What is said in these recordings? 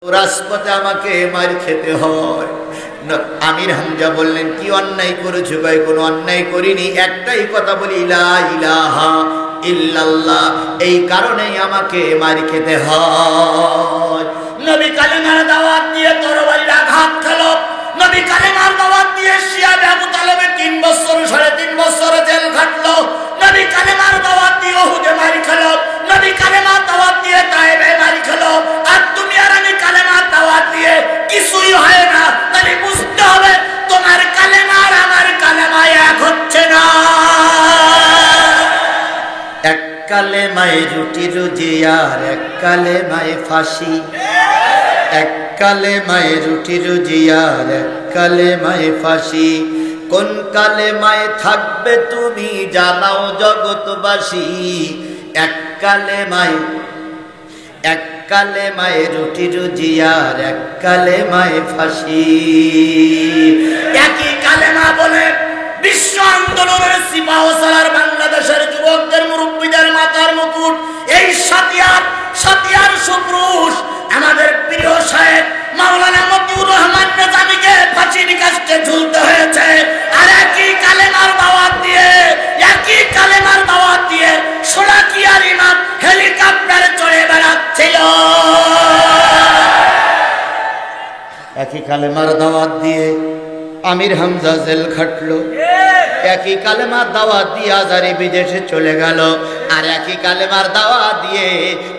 রাজপথে আমাকে মার খেতে হয়। আমির হামজা বললেন, কি অন্যায় করেছো ভাই? কোনো অন্যায় করিনি, একটাই কথা বলি, লা ইলাহা ইল্লাল্লাহ, এই কারণেই আমাকে মার খেতে হয়। নবী কালেমার দাওয়াত দিয়ে তরবারির আঘাত খেলো। নবী কালেমার দাওয়াত দিয়ে শিয়া আবু তালেবে 3 বছর 3.5 বছর জেল খাটলো। নবী কালেমার দাওয়াত দিয়ে উহুদে মার খেলো। নবী কালেমার দাওয়াত দিয়ে তায়েবে মার খেলো। আর তুমি আর আমি কালেমার দাওয়াত দিয়ে কিছুই হয় না। তাহলে বুঝতে হবে তোমার কালেমা আর আমার কালেমা এক হচ্ছে না। এক কালেমায় রুটি রুজি আর এক কালেমায় ফাঁসি। এক কালেমায় রুটি রুজি আর এক কালেমায় ফাঁসি। কোন কালেমায় থাকবে তুমি জানাও জগৎবাসী। এক কালেমায় রুটি রুজি আর এক কালেমায় ফাঁসি। একই কালেমা বলে বিশ্ব আন্দোলনের সিপাহসালার বাংলাদেশের যুবকদের মুরব্বীদের মাথার মুকুট, এই সাতিয়ার সুপুরুষ আমাদের প্রিয় শায়েখ মাওলানা মতিউর রহমান নিজামীকে ফাঁসির কাস্টে ঝুলতে হয়েছে। আর একই কালেমার দাওয়াত দিয়ে সোনাকিয়ার ইমাম হেলিকপ্টারে চড়ে বেড়াচ্ছিল। একই কালেমার দাওয়াত দিয়ে আমির হামজা জেল খাটলো। একই কালেমার দাওয়াত দিয়ে আজারি বিদেশে চলে গেল। আর একই কালেমার দাওয়াত দিয়ে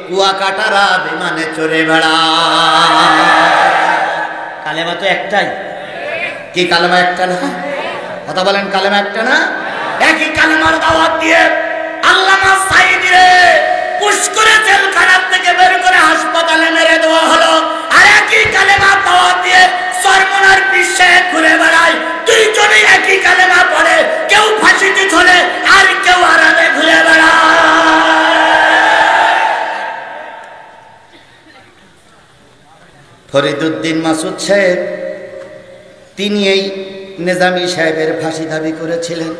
কুয়াকাটারা বিমানে চড়ে বেড়ায়। কালেমা তো একটাই। কি কালেমা একটা না? কথা বলেন, কালেমা একটা না? একই কালেমার দাওয়াত দিয়ে আল্লামা সাঈদীরে পুষ্করে জেলখানার থেকে বের করে হাসপাতালে মেরে দেওয়া হলো। আর একই কালেমার দাওয়াত দিয়ে সরমনার পিছে ঘুরে বেড়ায়। দুইজনেই একই কালেমা পড়ে, কেউ ফাঁসিতে ঝোলে আর কেউ আরামে ঘুরে বেড়ায়। ফরিদউদ্দিন মাসুদ সাহেব, তিনি এই নিজামী সাহেবের ফাঁসি দাবি করেছিলেন।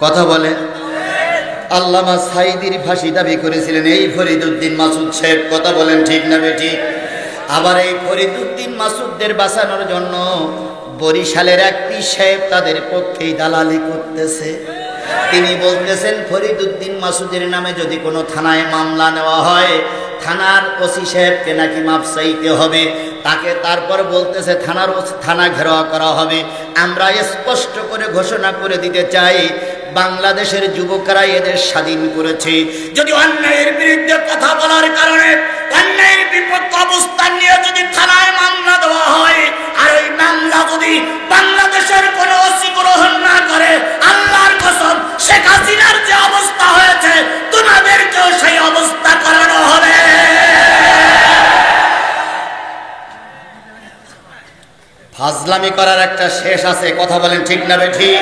কথা বলে, আল্লামা সাঈদীর ফাঁসি দাবি করেছিলেন এই ফরিদউদ্দিন মাসুদ সাহেব। কথা বলেন, ঠিক না বেঠিক? আবার এই ফরিদউদ্দিন মাসুদদের বাঁচানোর জন্য বরিশালের এক পীর সাহেব তাদের পক্ষেই দালালি করতেছে। তিনি বলতেছেন ফরিদউদ্দিন মাসুদের নামে যদি কোনো থানায় মামলা নেওয়া হয়, থানার ওসি সাহেবকে নাকি মাপ চাইতে হবে। তাকে তারপর বলতেছে থানা ঘেরাও করা হবে। আমরা স্পষ্ট করে ঘোষণা করে দিতে চাই, বাংলাদেশের যুবকরা এদের স্বাধীন করেছে। যদি অন্যায়ের বিরুদ্ধে কথা বলার কারণে অন্যায়ের বিপক্ষ অবস্থান নিয়ে যদি থানায় মামলা দেওয়া হয়, আর ওই মামলা যদি বাংলাদেশের কোনো ওসি গ্রহণ না করে, আল্লাহর কসম শেখ হাসিনার যে অবস্থা হয়েছে তোমাদেরকেও সেই অবস্থা করানো হবে। ফাজলামি করার একটা শেষ আছে। কথা বলেন, ঠিক না বেঠিক?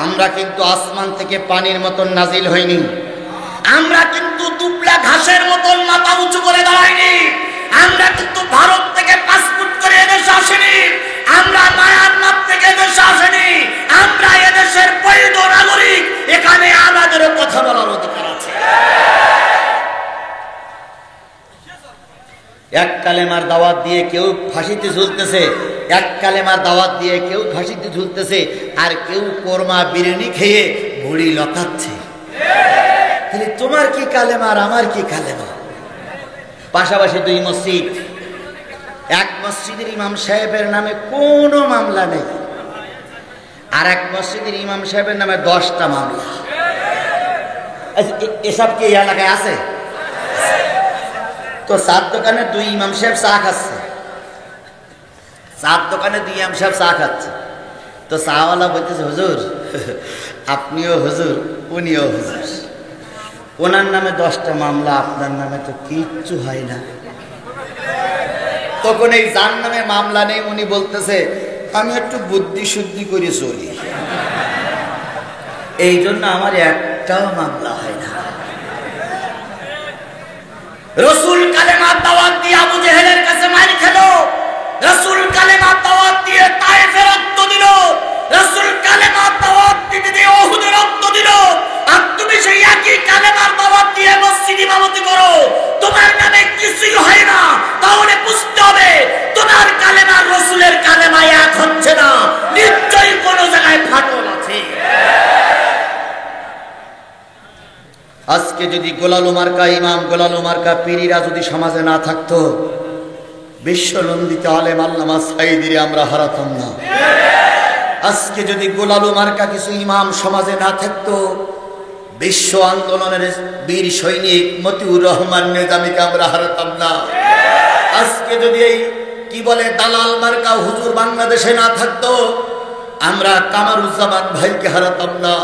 আমরা কিন্তু আসমান থেকে পানির মতন নাজিল হইনি। আমরা কিন্তু দুবলা ঘাসের মতন মাথা উঁচু করে দাঁড়াইনি। আমরা কিন্তু ভারত থেকে পাসপোর্ট করে এদেশে আসিনি। আমরা মায়ানমার থেকে এদেশে আসিনি। আমরা এদেশের বৈধ নাগরিক। এখানে আমাদেরও কথা বলার অধিকার আছে। এক কালেমার দাওয়াত দিয়ে কেউ ফাঁসিতে ঝুলতেছে, এক কালেমার দাওয়াত দিয়ে কেউ ফাঁসিতে ঝুলতেছে, আর কেউ কোরমা বিরিয়ানি খেয়ে ভুড়ি লতাচ্ছে। তাহলে তোমার কি কালেমা আর আমার কি কালেমা? পাশাপাশি দুই মসজিদ, এক মসজিদের ইমাম সাহেবের নামে কোনো মামলা নেই, আর এক মসজিদের ইমাম সাহেবের নামে 10টা মামলা। এসব কি এই এলাকায় আছে? তো চার দোকানে দুই ইমাম সাহেব চা খাচ্ছে, চার দোকানে দুই ইমাম সাহেব চা খাচ্ছে। তো চাওয়ালা বলতেছে, হুজুর আপনিও হুজুর, উনিও হুজুর, ওনার নামে 10টা মামলা, আপনার নামে তো কিচ্ছু হয় না। তখন এই যার নামে মামলা নেই উনি বলতেছে, আমি একটু বুদ্ধি শুদ্ধি করে চলি, এই জন্য আমার একটাও মামলা হয় না। রসুল কালেমার দাওয়াত দিয়ে আবু জেহেলের কাছে মার খেলো। রসুল কালেমার দাওয়াত দিয়ে তায়েফে রক্ত দিল। রসুল কালেমার দাওয়াত দিয়ে উহুদে রক্ত দিল। আর তুমি সেই একই কালেমার দাওয়াত দিয়ে মসজিদ ইমামতি করো, তোমার নামে কিছুই হয় না। তাহলে আজকে যদি গোলালু মার্কা ইমাম, গোলালু মার্কা পীরিরা যদি সমাজে না থাকতো, বিশ্বনন্দিত আলেম আল্লামা সাঈদীরে আমরা হারাতাম না। আজকে যদি গোলালু মার্কা কিছু ইমাম সমাজে না থাকতো, বিশ্ব আন্দোলনের বীর সৈনিক মতিউর রহমান নিজামীকে আমরা হারাতাম না। আজকে যদি এই কি বলে দালাল মার্কা হুজুর বাংলাদেশে না থাকতো, আমরা কামারুজ্জামান ভাইকে হারাতাম না,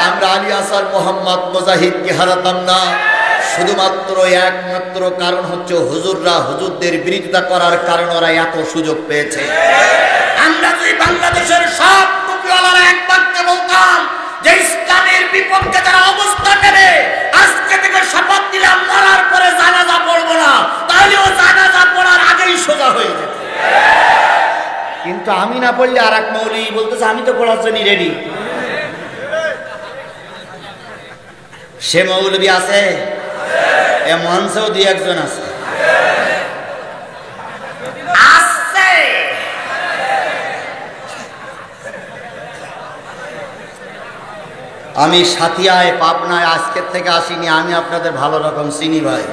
আমরা আলী আসার মোহাম্মদ মুজাহিদকে হারাতাম না। শুধুমাত্র একমাত্র কারণ হচ্ছে হুজুররা হুজুরদের বিরোধিতা করার কারণে ওরা এত সুযোগ পেয়েছে। আমরা যদি বাংলাদেশের সব টুপিওয়ালারা এক বাক্যে বলতাম যে ইসলামের বিপক্ষে যারা অবস্থান নেবে, আজকে থেকে শপথ দিলাম মরার পরে জানাজা পড়বো না, তাহলে ও জানাজা পড়ার আগেই সোজা হয়ে যেত। কিন্তু আমি না পড়লে আর এক মৌলবি বলতেছে আমি তো পড়ার জন্য রেডি। সে মৌলবি আছে, এ মঞ্চেও দুই একজন আছে। আমি সাথিয়ায় পাবনায় আজকের থেকে আসিনি, আমি আপনাদের ভালো রকম চিনি ভাই।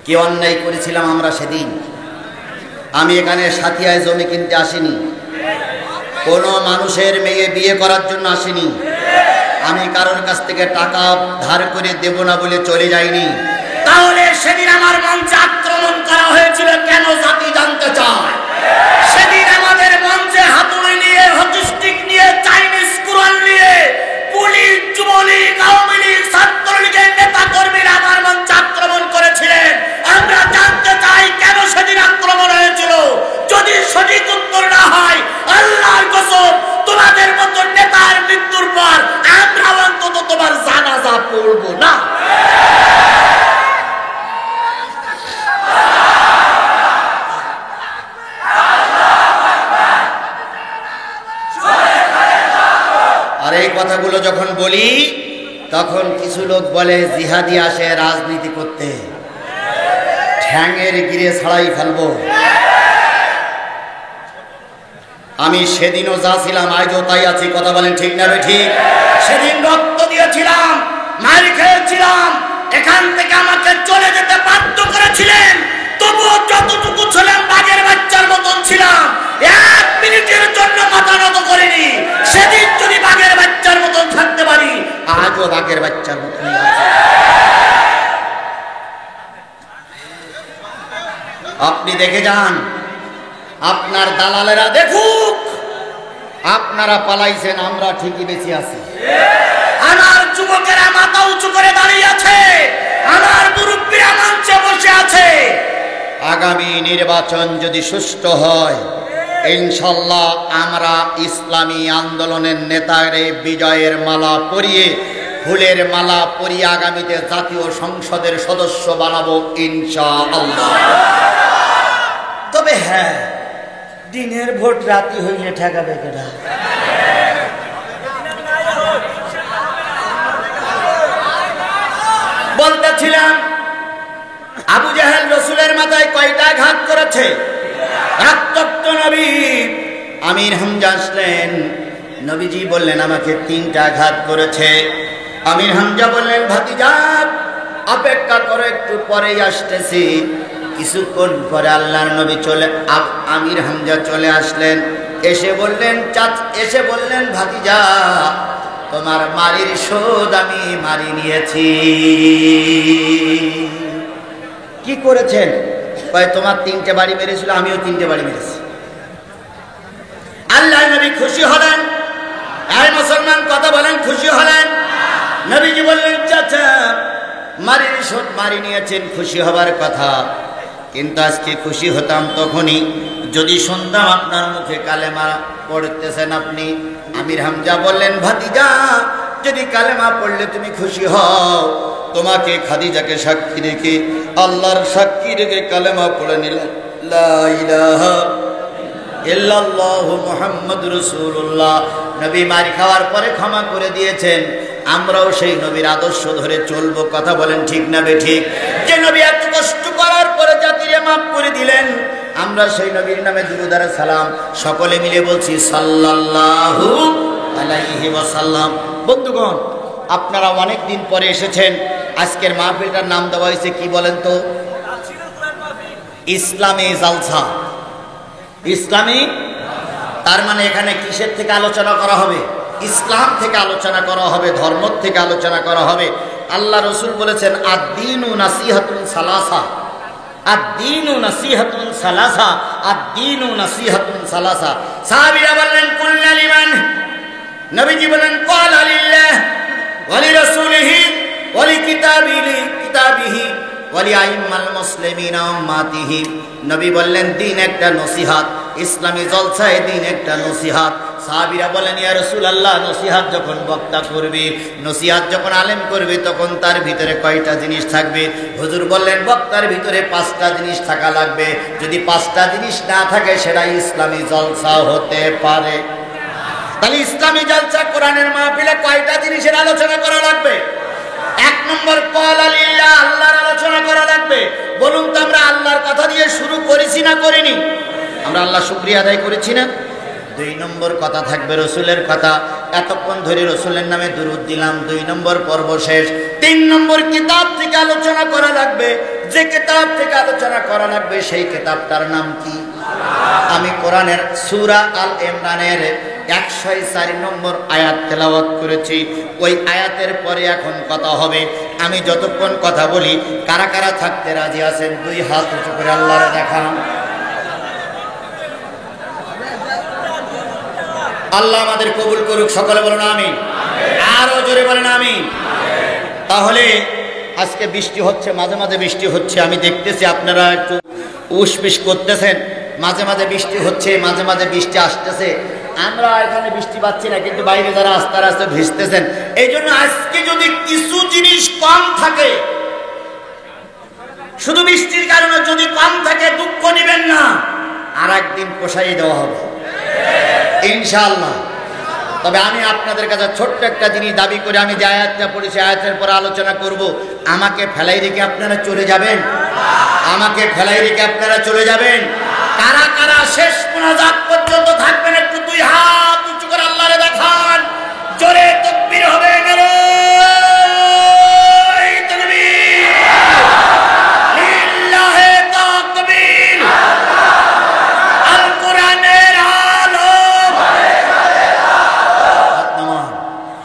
কি অন্যায় করেছিলাম আমরা সেদিন। আমি এখানে সাথিয়ায় জমি কিনতে আসিনি, কোনো মানুষের মেয়ে বিয়ে করার জন্য আসিনি, আমি কারোর কাছ থেকে টাকা ধার করে দেব না বলে চলে যাইনি। তাহলে সেদিন আমার মঞ্চে আক্রমণ করা হয়েছিল কেন জাতি জানতে চায়। সেদিন আমাদের মঞ্চে হাতুড়ি নিয়ে, হকিস্টিক নিয়ে, চাইনিজ কুরআন নিয়ে পুলিশ, যুবলীগ, আওয়ামী লীগ, ছাত্রলীগের নেতা কর্মীরা আমার মঞ্চে আক্রমণ করেছিলেন। আমরা জানতে চাই কেন সেদিন আক্রমণ হয়েছিল। যদি সঠিক উত্তর না হয়, আল্লাহর কসম তোমাদের মতো নেতার মৃত্যুর পর আমরা অন্তত তোমার জানাজা পড়ব না। আর এই কথাগুলো যখন বলি তখন কিছু লোক বলে জিহাদি আসে রাজনীতি করতে, ঠ্যাঙের গিরে ছাড়াই ফেলবো। আমি সেদিনও যা ছিলাম আজও তাই আছি, কথা বলেন ঠিক না ঠিক? সেদিন রক্ত দিয়েছিলাম, মার খেয়েছিলাম, এখান থেকে আমাকে চলে যেতে বাধ্য করেছিলেন, তবুও যতটুকু ছিলাম বাঘের বাচ্চার মতন ছিলাম, এক মিনিটের জন্য মাথা নত করিনি। সেদিন যদি বাঘের বাচ্চার মতন থাকতে পারি, আজও বাঘের বাচ্চার মতনই আছি। আপনি দেখে যান, আপনার দালালেরা দেখুক, আপনারা পালাইছেন, আমরা ঠিকই বেঁচে আছি। আমার যুবকেরা মাথা উঁচু করে দাঁড়িয়ে আছে, আমার মুরব্বীরা মঞ্চে বসে আছে। আগামী নির্বাচন যদি সুষ্ঠু হয়, ইনশাল্লাহ আমরা ইসলামী আন্দোলনের নেতারে বিজয়ের মালা পরিয়ে, ফুলের মালা পরিয়ে আগামীতে জাতীয় সংসদের সদস্য বানাবো ইনশাআল্লাহ। তবে হ্যাঁ, দিনের ভোট রাতি হইলে ঠেকাবে কেনা। বলতেছিলাম আবু জাহেল রসুলের মাথায় কয়টা ঘাত করেছে? রক্তাক্ত নবী আমির হামজা আসলেন, নবীজি বললেন আমাকে 3টা ঘাত করেছে। আমির হামজা বললেন ভাতিজা অপেক্ষা করো, একটু পরেই আসতেছি। কিছুক্ষণ পরে আল্লাহর নবী আমির হামজা চলে আসলেন, এসে বললেন ভাতিজা তোমার মারির শোধ আমি মারি নিয়েছি। কি করেছেন? কয় তোমার 3টে বাড়ি মেরেছিল, আমিও 3টে বাড়ি মেরেছি। আল্লাহ নবী খুশি হলেন। আর মুসলমান কথা বলেন, খুশি হলেন? নবীজি বললেন চাচা মারির শোধ মারি নিয়েছেন, খুশি হবার কথা, কিন্তু আজকে খুশি হতাম তখনই যদি শুনতাম আপনার মুখে কালেমা পড়তেছেন আপনি। আমির হামজা বললেন ভাতিজা যদি কালেমা পড়লে তুমি খুশি হও, তোমাকে খাদিজাকে সাক্ষী রেখে, আল্লাহর সাক্ষী রেখে কালেমা পড়ে নিলেন লা ইলাহা ইল্লাল্লাহু মুহাম্মাদুর রাসূলুল্লাহ। নবী মার খাওয়ার পরে ক্ষমা করে দিয়েছেন, আমরাও সেই নবীর আদর্শ ধরে চলবো। কথা বলেন ঠিক না বেঠিক? যে নবী এত কষ্ট করার পরে জাতিরে মাফ করে দিলেন, আমরা সেই নবীর নামে দুরূদ আর সালাম সকলে মিলে বলছি সাল্লাল্লাহু আলাইহি ওয়াসাল্লাম। বন্ধুগণ, আপনারা অনেক দিন পরে এসেছেন। আজকের মাহফিলটার নাম দেওয়া হয়েছে কি বলেন তো? ইসলামী জালসা। ইসলামী, তার মানে এখানে কিসের থেকে আলোচনা করা হবে? ইসলাম থেকে আলোচনা করা হবে, ধর্ম থেকে আলোচনা করা হবে। আল্লাহ রসুল বলেছেন আদ-দীনু নাসিহাতুন সালাসা, আদ-দীনু নাসিহাতুন সালাসা, আদ-দীনু নাসিহাতুন সালাসা। সাহাবীরা বললেন কুলনা লিমান? নবীজি বলেন ক্বালা লিল্লাহ ওয়া লিরাসূলিহি ওয়া লিকিতাবিহি ওয়া লিআইম্মাল মুসলিমিনা উম্মাতিহি। নবী বললেন দিন একটা নসিহত, ইসলামী জলসায় দিন একটা নসিহত। সাহাবীরা বলেন ইয়া রাসূলুল্লাহ, নসিহত যখন বক্তা করবে, নসিহত যখন আলেম করবে, তখন তার ভিতরে কয়টা জিনিস থাকবে? হুজুর বললেন বক্তার ভিতরে 5টা জিনিস থাকা লাগবে। যদি 5টা জিনিস না থাকে সেটা ইসলামী জলসা হতে পারে। তাহলে ইসলামী জলসা কোরআনের মাহফিলে কয়টা জিনিসের আলোচনা করা লাগবে? 1 নম্বর ক্বালা লিল্লাহ, আল্লাহর আলোচনা করা লাগবে। বলুন তো আমরা আল্লাহর কথা দিয়ে শুরু করেছি না করিনি? আমরা আল্লাহ শুকরিয়া আদায় করেছি না? 2 নম্বর কথা থাকবে রসুলের কথা। এতক্ষণ ধরে রসুলের নামে দুরূদ দিলাম, 2 নম্বর পর্ব শেষ। 3 নম্বর কিতাব থেকে আলোচনা করা লাগবে। যে কিতাব থেকে আলোচনা করা লাগবে সেই কিতাবটার নাম কি? আমি কোরআনের সূরা আল ইমরানের 104 নম্বর আয়াত তেলাওয়াত করেছি। ওই আয়াতের পরে এখন কথা হবে। আমি যতক্ষণ কথা বলি কারা কারা থাকতে রাজি আছেন 2 হাত উঁচু করে আল্লাহরে দেখান। আল্লাহ আমাদের কবুল করুক, সকলে বলুন আমিন। আরো জোরে বলেন আমিন। তাহলে আজকে বৃষ্টি হচ্ছে, মাঝে মাঝে বৃষ্টি হচ্ছে, আমি দেখতেছি আপনারা একটু উসপিস করতেছেন। মাঝে মাঝে বৃষ্টি হচ্ছে, মাঝে মাঝে বৃষ্টি আসতেছে। আমরা এখানে বৃষ্টি পাচ্ছি না, কিন্তু বাইরে যারা আস্তে আস্তে ভিজতেছেন। এই জন্য আজকে যদি কিছু জিনিস কম থাকে, শুধু বৃষ্টির কারণে যদি কম থাকে, দুঃখ নেবেন না, আর একদিন পোষাই দেওয়া হবে ইনশাআল্লাহ। তবে আমি আপনাদের কাছে ছোট্ট একটা জিনিস দাবি করে, আমি যে আয়াতটা পড়েছি আয়াতের পর আলোচনা করব। আমাকে ফেলাই রেখে আপনারা চলে যাবেন? আমাকে ফেলাই রেখে আপনারা চলে যাবেন? কারা কারা শেষ মুনাজাত পর্যন্ত থাকবেন? একটু 2 হাত উঁচু করে আল্লাহরে দেখান। জোরে তাকবীর হবে, নারায়ে তাকবীর, লিল্লাহি তাকবীর। আল কোরআনের আলো,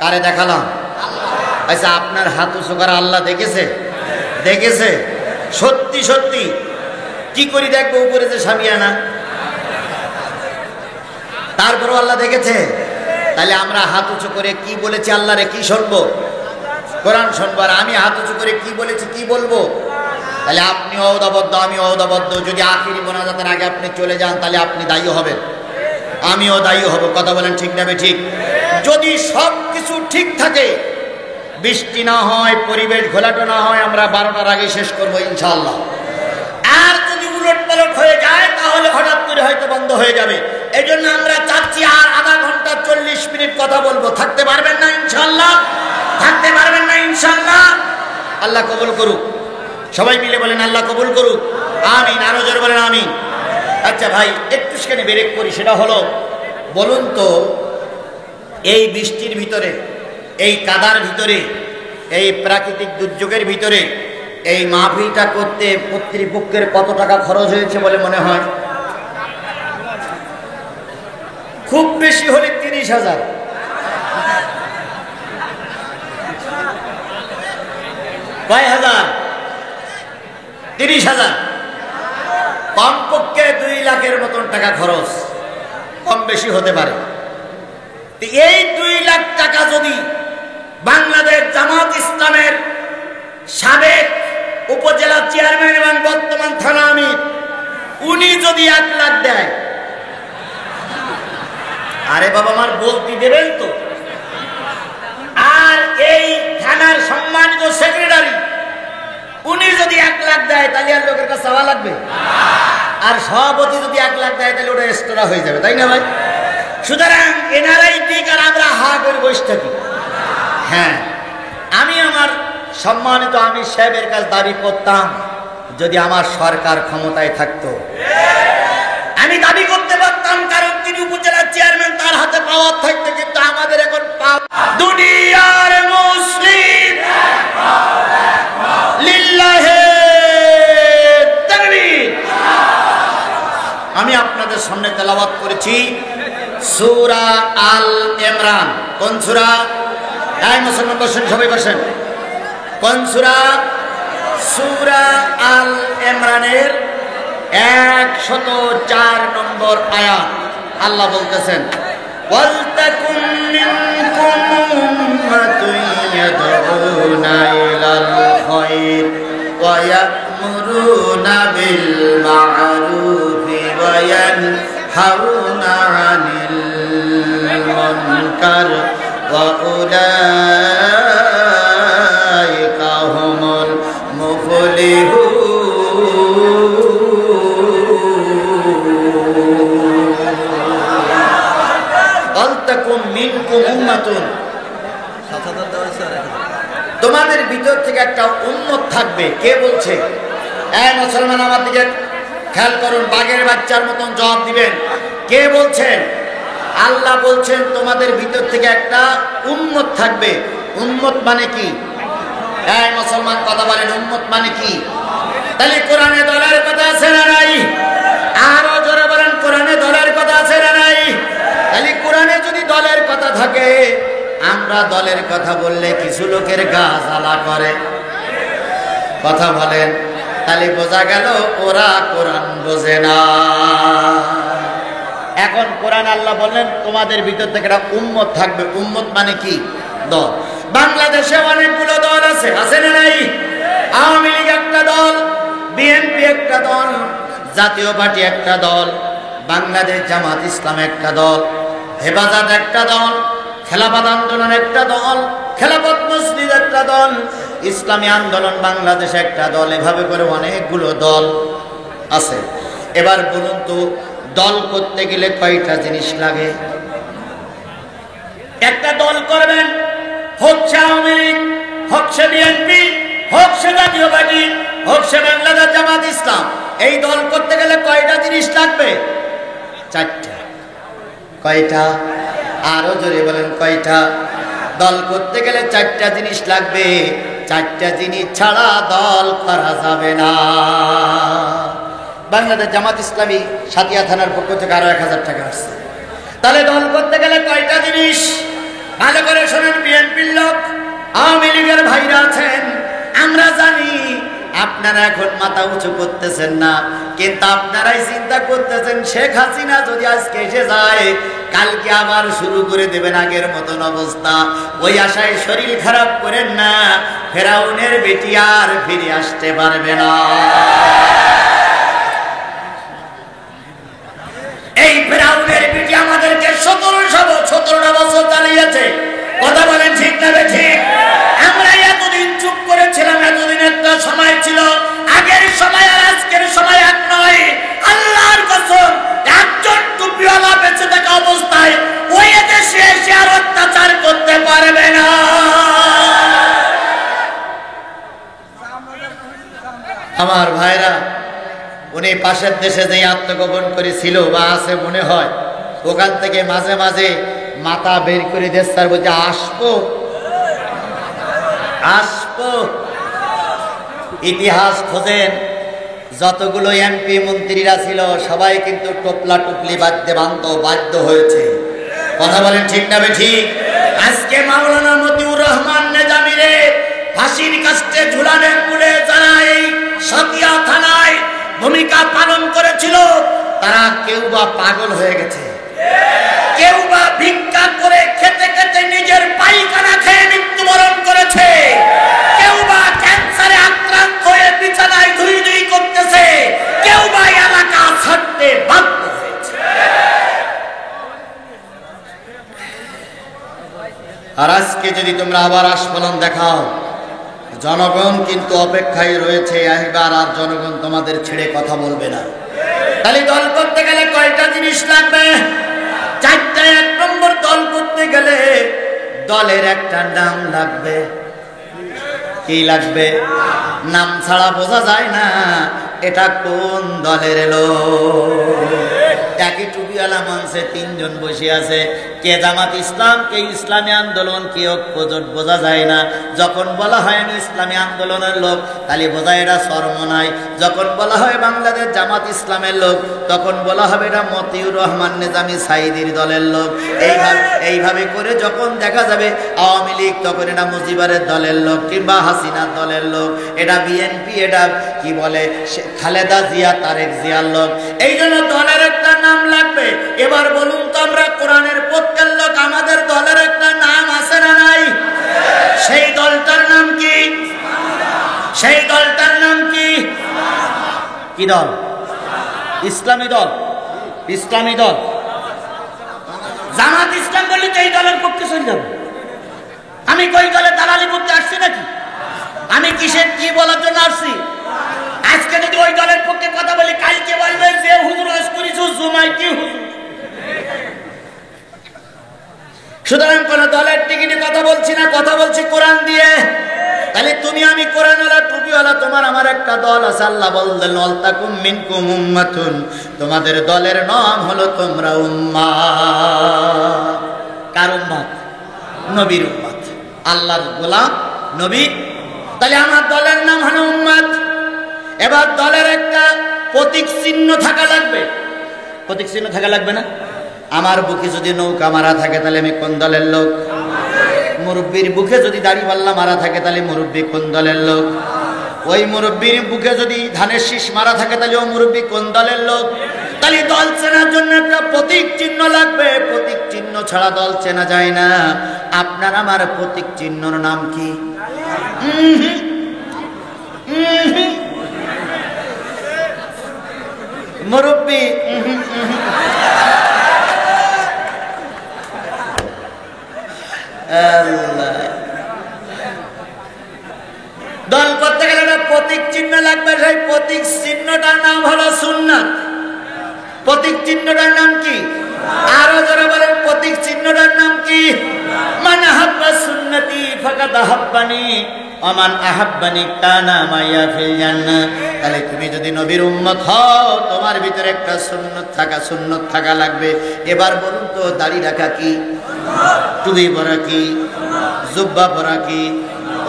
কারে দেখালাম? আচ্ছা, আপনার হাত উঁচু করা আল্লাহ দেখেছে? দেখেছে? সত্যি সত্যি? কি করি দেখবো? উপরে যে সামিয়ানা, তারপরও আল্লাহ দেখেছে। তাহলে আমরা হাত উঁচু করে কি বলেছি আল্লাহরে? কি শুনবো? কোরআন শুনবো। আর আমি হাত উঁচু করে কি বলেছি, কি বলবো? তাহলে আপনি অবদ্ধ, আমি অবদ্ধ। যদি আখিরি মোনাজাতের আগে আপনি চলে যান, তাহলে আপনি দায়ী হবেন, আমিও দায়ী হব। কথা বলেন ঠিক না ঠিক? যদি সব কিছু ঠিক থাকে, বৃষ্টি না হয়, পরিবেশ ঘোলাটো না হয়, আমরা 12টার আগে শেষ করবো ইনশাআল্লাহ। আর যদি উলট পালট হয়ে যায়, তাহলে হঠাৎ করে হয়তো বন্ধ হয়ে যাবে। এই জন্য আমরা চাচ্ছি আর আধা ঘন্টা 40 মিনিট কথা বলবো। থাকতে পারবেন না ইনশাআল্লাহ? থাকতে পারবেন না ইনশাআল্লাহ? আল্লাহ কবুল করুক। সবাই মিলে বলেন আল্লাহ কবুল করুক, আমিন। আরো জোরে বলেন আমিন। আচ্ছা ভাই, একটু সেখানে ব্রেক করি। সেটা হলো, বলুন তো এই বৃষ্টির ভিতরে, এই কাদার ভিতরে, এই প্রাকৃতিক দুর্যোগের ভিতরে এই মাহফিলটা করতে কর্তৃপক্ষের কত টাকা খরচ হয়েছে বলে মনে হয়? খুব বেশি হলে 30,000। কয় হাজার? 30,000। কমপক্ষে 2 লাখের মতন টাকা খরচ, কম বেশি হতে পারে। এই 2 লাখ টাকা যদি বাংলাদেশ জামাত ইসলামের সাবেক উপজেলা চেয়ারম্যান এবং বর্তমান থানা আমির, উনি যদি 1 লাখ দেয়, আরে বাবা আমার বলতে দেবেন তো? আর এই থানার সম্মানিত সেক্রেটারি, উনি যদি 1 লাখ দেয়, তাহলে আর লোকের কাছে চাওয়া লাগবে? আর সভাপতি যদি 1 লাখ দেয়, তাহলে ওটা এক্সট্রা হয়ে যাবে, তাই না ভাই? সুতরাং এনারাই ঠিক আর আমরা হা করে বসে থাকি। হ্যাঁ, আমি আমার সম্মানিত আমির সাহেবের কাছে দাবি করতাম, যদি আমার সরকার ক্ষমতায় থাকতো, আমি দাবি করতে পারতাম, কারণ তিনি উপজেলার চেয়ারম্যান, তার হাতে পাওয়ার থাকতো। কিন্তু আমাদের এখন দুনিয়া তেলাওয়াত করেছি সূরা আল ইমরান। কোন সূরা? এই মুসলমান বসেন, সবাই বসেন। কোন সূরা? সূরা আল ইমরানের 104 নম্বর আয়াত। আল্লাহ বলতেছেন, ওয়ালতাকুম মিনকুম উম্মাতুন ইয়াদউনা ইলাল খায়র ওয়া ইয়া'মুরুনা বিল মা'রুফি ওয়া ইয়ানহাউনা আনিল মুনকার ওয়া উলাইকা হুমুল মুফলিহুন। তোমাদের ভিতর থেকে একটা উম্মত থাকবে। কে বলছে? মুসলমান আমার দিকে খেয়াল করুন, বাঘের বাচ্চার মতন জবাব দিবেন। কে বলছেন? আল্লাহ বলছেন তোমাদের ভিতর থেকে একটা উম্মত থাকবে। উম্মত মানে কি? মুসলমান কথা বলেন, উম্মত মানে কি? তাহলে কোরআনে দলের কথা আছে না নাই? আরো জোরে বলেন, কোরআনে দলের কথা আছে না নাই? তাহলে কোরআনে যদি দলের কথা থাকে, আমরা দলের কথা বললে কিছু লোকের গা জ্বালা করে। কথা বলেন, তাহলে বোঝা গেল ওরা কোরআন বোঝে না। এখন কোরআন আল্লাহ বললেন তোমাদের ভিতর থেকে একটা উম্মত থাকবে। উম্মত মানে কি? দল। বাংলাদেশে অনেকগুলো দল আছে, আছে না নাই? আওয়ামী লীগ একটা দল, বিএনপি একটা দল, জাতীয় পার্টি একটা দল, বাংলাদেশ জামাত ইসলাম একটা দল, হেফাজত একটা দল, খেলাফত আন্দোলন একটা দল, খেলাফত মসজিদ একটা দল, ইসলামী আন্দোলন বাংলাদেশ একটা দল। এভাবে করে অনেকগুলো দল আছে। এবার বলুন তো, দল করতে গেলে কয়টা জিনিস লাগে? একটা দল করবেন, হোক সে আওয়ামী লীগ, হোক সে বিএনপি, হোক সে জাতীয় পার্টি, হোক সে বাংলাদেশ জামাত ইসলাম, এই দল করতে গেলে কয়টা জিনিস লাগবে? চারটা। কয়টা? আরো জোরে বলেন, কয়টা? দল করতে গেলে চারটা জিনিস লাগবে। চারটা জিনিস ছাড়া দল করা যাবে না। বাংলাদেশ জামাত ইসলামী সাতিয়া থানার পক্ষ থেকে আরো 1000 টাকা আসছে। তাহলে দল করতে গেলে কয়টা জিনিস? ভালো করে শোনেন, বিএনপির লোক, আওয়ামী লীগের ভাইরা আছেন, আমরা জানি আপনারা এখন মাথা উঁচু করতেছেন না, কিন্তু আপনারাই চিন্তা করতেছেন শেখ হাসিনা যদি আজকে এসে যায়, কালকে আবার শুরু করে দেবেন আগের মতন অবস্থা। ওই আশায় শরীর খারাপ করেন না, ফেরাউনের বেটি আর ফিরে আসতে পারবে না। এই ফেরাউনের বেটি আমাদেরকে 17টা বছর চালিয়েছে। কথা বলেন ঠিক না ঠিক? আমরা এতদিন চুপ করেছিলাম, এতদিন একটা সময় ছিল, আগের সময় আর আজকের সময় এক নয়। আল্লাহর কসম, একজন টুপিওয়ালা বেঁচে থাকা অবস্থায় ওই দেশে এসে আর অত্যাচার করতে পারবে না। আমার ভাইরা, উনি পাশের দেশে যে আত্মগোপন করেছিল বা আছে মনে হয়, ওখান থেকে মাঝে মাঝে মাথা বের করে দিচ্ছে আর বলছে আসবো আসবো। ইতিহাস খোঁজেন, যতগুলো এমপি মন্ত্রীরা ছিল সবাই কিন্তু টোপলা টুপলি বাধ্য হয়েছে। কথা বলেন ঠিক না ঠিক? আজকে মাওলানা মতিউর রহমান নেজামীরে ফাঁসির কাস্টে ঝুলানোর মূলে যারা এই সাতিয়া থানায় ভূমিকা পালন করেছিল, তারা কেউ বা পাগল হয়ে গেছে, কেউ বা ভিক্ষা করে খেতে খেতে নিজের পায়খানা খেয়ে মৃত্যুবরণ করেছে, কেউ বা ক্যান্সারে আক্রান্ত হয়ে বিছানায় ধুই ধুই করতেছে, কেউ বা এলাকা ছাড়তে বাধ্য হয়েছে। আর আজকে যদি তোমরা আবার আস্ফলন দেখাও, জনগণ কিন্তু অপেক্ষায় রয়েছে, এবার আর জনগণ তোমাদের ছেড়ে কথা বলবে না। তাহলে দল করতে গেলে কয়টা জিনিস লাগবে? চারটা। 1 নম্বর, দল করতে গেলে দলের একটা নাম লাগবে। কি লাগবে? নাম ছাড়া বোঝা যায় না এটা কোন দলের লোক। একই টুপিওয়ালা মঞ্চে তিনজন বসে আছে, কে জামাত ইসলাম, কে ইসলামী আন্দোলন, কে ঐক্যজোট বোঝা যায় না। যখন বলা হয় আমি ইসলামী আন্দোলনের লোক, তাহলে বোঝা এরা চরমনাই। যখন বলা হয় বাংলাদেশ জামাত ইসলামের লোক, তখন বলা হবে এটা মতিউর রহমান নিজামী সাঈদীর দলের লোক। এইভাবে করে যখন দেখা যাবে আওয়ামী লীগ, তখন এটা মুজিবের দলের লোক কিংবা হাসিনার দলের লোক, এটা বিএনপি, এটা কি বলে খালেদা জিয়া, তারেক জিয়ার লোক। এই জন্য দলের একটা নাম লাগবে। এবার বলুন তো, আমরা কোরআনের পক্ষের লোক, আমাদের দলের একটা নাম আছে না নাই? সেই দলটার নাম কি? সেই দলটার নাম কি? কি দল? ইসলামী দল। ইসলামী দল। জামাত ইসলাম বললে তো এই দলের পক্ষে চলে যাবে। আমি কই দলে দালালি করতে আসছি নাকি? আমি কিসের কি বলার জন্য আসছি? আজকে যদি ওই দলের পক্ষে কথা বলি, কালকে বলবে যে হুজুর ওয়াজ করেছো জুমাই কি হুজুর। সুতরাং কোন দলের টিকিটে কথা বলছি না, কথা বলছি কোরআন দিয়ে। তাহলে তুমি আমি কোরআনওয়ালা টুপিওয়ালা, তোমার আমার একটা দল আছে। আল্লাহ বললেন ওয়ালতাকুম মিনকুম উম্মাতুন, তোমাদের দলের নাম হলো তোমরা উম্মাত। কার উম্মাত? নবীর উম্মাত, আল্লাহর গোলাম নবী। তাহলে আমার দলের নাম হলো উম্মাত। এবার দলের একটা প্রতীক চিহ্ন থাকা লাগবে। প্রতীক চিহ্ন থাকা লাগবে না? আমার বুকে যদি নৌকা মারা থাকে, তাহলে আমি কোন দলের লোক? মুরব্বীর বুকে যদি দাড়িপাল্লা মারা থাকে, তাহলে মুরব্বী কোন দলের লোক? ওই মুরব্বীর বুকে যদি ধানের শীষ মারা থাকে, তাহলে ও মুরব্বী কোন দলের লোক? তাহলে দল চেনার জন্য একটা প্রতীক চিহ্ন লাগবে। প্রতীক চিহ্ন ছাড়া দল চেনা যায় না। আপনার আমার প্রতীক চিহ্নর নাম কি? মুরব্বী দল করতে গেলে একটা প্রতীক চিহ্ন লাগবে। সেই প্রতীক চিহ্নটার নাম হলো সুন্নাত। প্রতীক চিহ্নটার নাম কি? আরো যারা বলেন প্রতীক চিহ্নটার নাম কি? মান আহাব্বা সুন্নতি ফাকাদ আহাব্বানি ওয়া মান আহাব্বানি কানা মাইয়া ফিল জান্নাহ। তাহলে তুমি যদি নবীর উম্মত হও, তোমার ভিতরে একটা সুন্নত থাকা লাগবে। এবার বলুন তো, দাড়ি রাখা কি? টুপি পরা কি? জুব্বা পরা কি?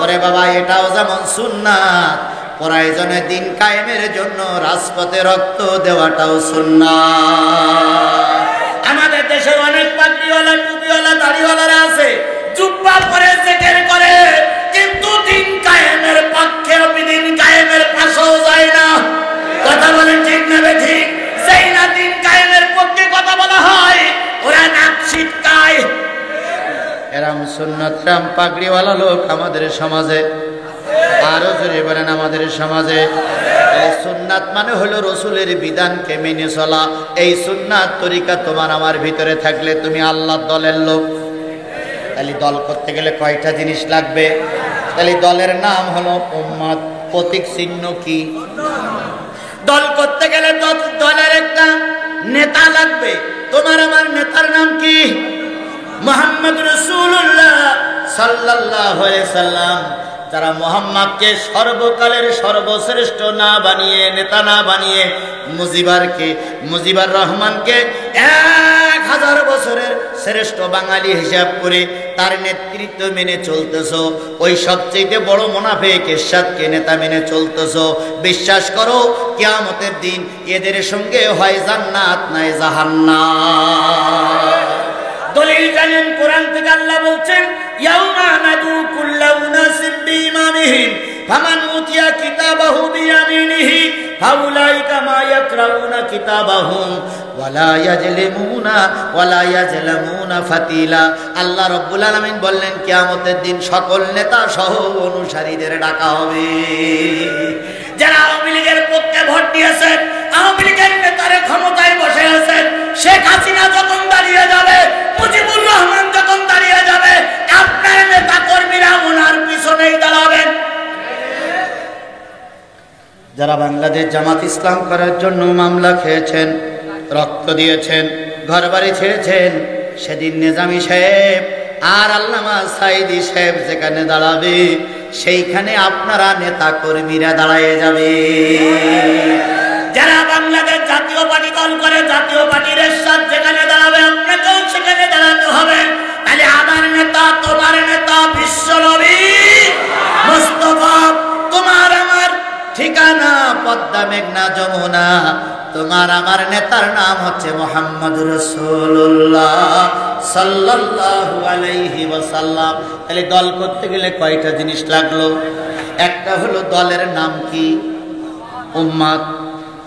ওরে বাবা, এটাও যেমন সুন্নাত, প্রয়োজনে দিন কায়েমের জন্য রাজপথে রক্ত দেওয়াটাও সুন্নাত। আমাদের দেশে অনেক পাগড়িওয়ালা, টুপিওয়ালা, দাড়িওয়ালারা আছে, জুব্বা পরে জিকির করে, কিন্তু দিন কায়েমের পক্ষে, দিন কায়েমের পাশেও যায় না। কথা বলেন ঠিক না ঠিক? সেই না দিন কায়েমের পক্ষে কথা বলা হয়, ওরা নাক ছিটকায়। এরম সুন্নাত, এরম পাগড়িওয়ালা লোক আমাদের সমাজে, আরো জোরে বলেন আমাদের সমাজে। এই সুন্নাত মানে হলো রসুলের বিধানকে মেনে চলা। এই সুন্নাত তরিকা তোমার আমার ভিতরে থাকলে তুমি আল্লাহর দলের লোক। তাহলে দল করতে গেলে কয়টা জিনিস লাগবে? তাহলে দলের নাম হলো উম্মাত। প্রতীক চিহ্ন কি? দল করতে গেলে দলের একটা নেতা লাগবে। তোমার আমার নেতার নাম কি? মুহাম্মদ রাসূলুল্লাহ সাল্লাল্লাহু আলাইহি সাল্লাম। যারা মুহাম্মদকে সর্বকালের সর্বশ্রেষ্ঠ না বানিয়ে, নেতা না বানিয়ে, মুজিবুর রহমানকে 1000 বছরের শ্রেষ্ঠ বাঙালি হিসাব করে তার নেতৃত্ব মেনে চলতেছ, ওই সবচেয়ে বড় মুনাফিক এরশাদকে নেতা মেনে চলতেছ। বিশ্বাস করো, কিয়ামতের দিন এদের সঙ্গে হয় জান্নাত নাই জাহান্নাম। দলিল জানেন কোরআন থেকে? আল্লাহ বলছেন ইয়াউমা নাদু কুল্লা উনাসিন বিইমামিহিম ফামান উতিয়া কিতাবাহু বিয়ামিনিহি ফাউলাইকা মা ইয়াকরাউনা কিতাবাহুম ওয়ালা ইয়াজলামুনা ফাতিলা। আল্লাহ রাব্বুল আলামিন বললেন, কিয়ামতের দিন সকল নেতা সহ অনুসারীদের ডাকা হবে। যারা আওয়ামী লীগের পক্ষে ভোট দিয়েছেন, আওয়ামী লীগের নেতারা ক্ষমতায় বসে আছেন, শেখ হাসিনা যখন দাঁড়িয়ে যাবে, মুজিবুর রহমান যখন দাঁড়িয়ে যাবে, আপনার নেতা কর্মীরা ওনার পিছনেই দাঁড়াবেন। যারা বাংলাদেশ জামাত ইসলাম করার জন্য মামলা খেয়েছেন, রক্ত দিয়েছেন, ঘর বাড়ি ছেড়েছেন, সেদিন নিজামী সাহেব আর আল্লামা সাঈদী সাহেব যেখানে দাঁড়াবে, সেইখানে আপনারা নেতা কর্মীরা দাঁড়ায় যাবে। যারা বাংলাদেশ জাতীয়বাদী দল করে, জাতীয় পার্টির এরশাদ যেখানে দাঁড়াবে আপনাকেও সেখানে দাঁড়াতে হবে। তাহলে আমার নেতা, তোমার নেতা বিশ্বনবী মুস্তাফা, তোমার আমার ঠিকানা পদ্মা মেঘনা যমুনা, তোমার আমার নেতার নাম হচ্ছে মুহাম্মদুর রাসূলুল্লাহ সাল্লাল্লাহু আলাইহি ওয়াসাল্লাম। তাহলে দল করতে গেলে কয়টা জিনিস লাগলো? একটা হলো দলের নাম কি? উম্মাত।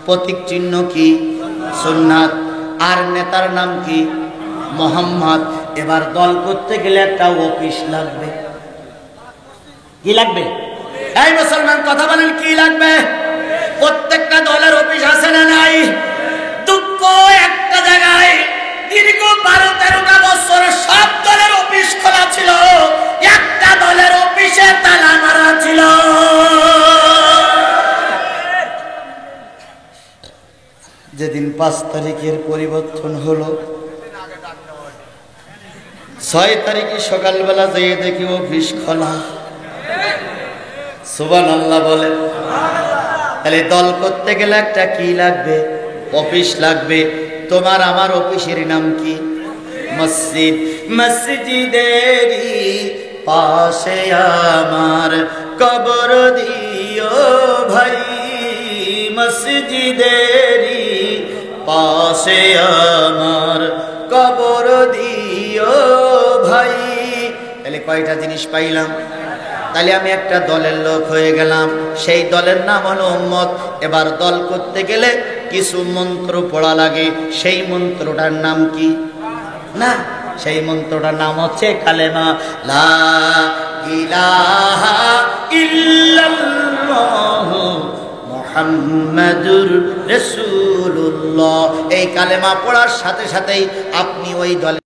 প্রতীক চিহ্ন কি? সুন্নাত। আর নেতার নাম কি? মুহাম্মদ। এবার দল করতে গেলে একটা অফিস লাগবে। কি লাগবে? এই মুসলমান কথা বলেন, কি লাগবে? প্রত্যেকটা দলের অফিস আছে না নাই? দুঃখ একটা জায়গায় দীর্ঘ 12-13টা বছর সব দলের অফিস খোলা ছিল, একটা দলের অফিসে তালা মারা ছিল। যেদিন 5 তারিখের পরিবর্তন হলো, 6 তারিখে সকালবেলা যেয়ে দেখি অফিস খোলা। সুবহানাল্লাহ বলে। তাহলে দল করতে গেলে একটা কি লাগবে? অফিস লাগবে। তোমার আমার অফিসের নাম কি? মসজিদ। মসজিদেরই পাশে আমার কবর দিও ভাই, মসজিদেরই পাশে আমার কবর দিও ভাই। তাহলে কয়টা জিনিস পাইলাম? তাহলে আমি একটা দলের লোক হয়ে গেলাম, সেই দলের নাম হলো উম্মত। এবার দল করতে গেলে কিছু মন্ত্র পড়া লাগে, সেই মন্ত্রটার নাম কি? না, সেই মন্ত্রটার নাম হচ্ছে কালেমা লা ইলাহা ইল্লাল্লাহ মুহাম্মাদুর রাসূলুল্লাহ। এই কালেমা পড়ার সাথে সাথেই আপনি ওই দলে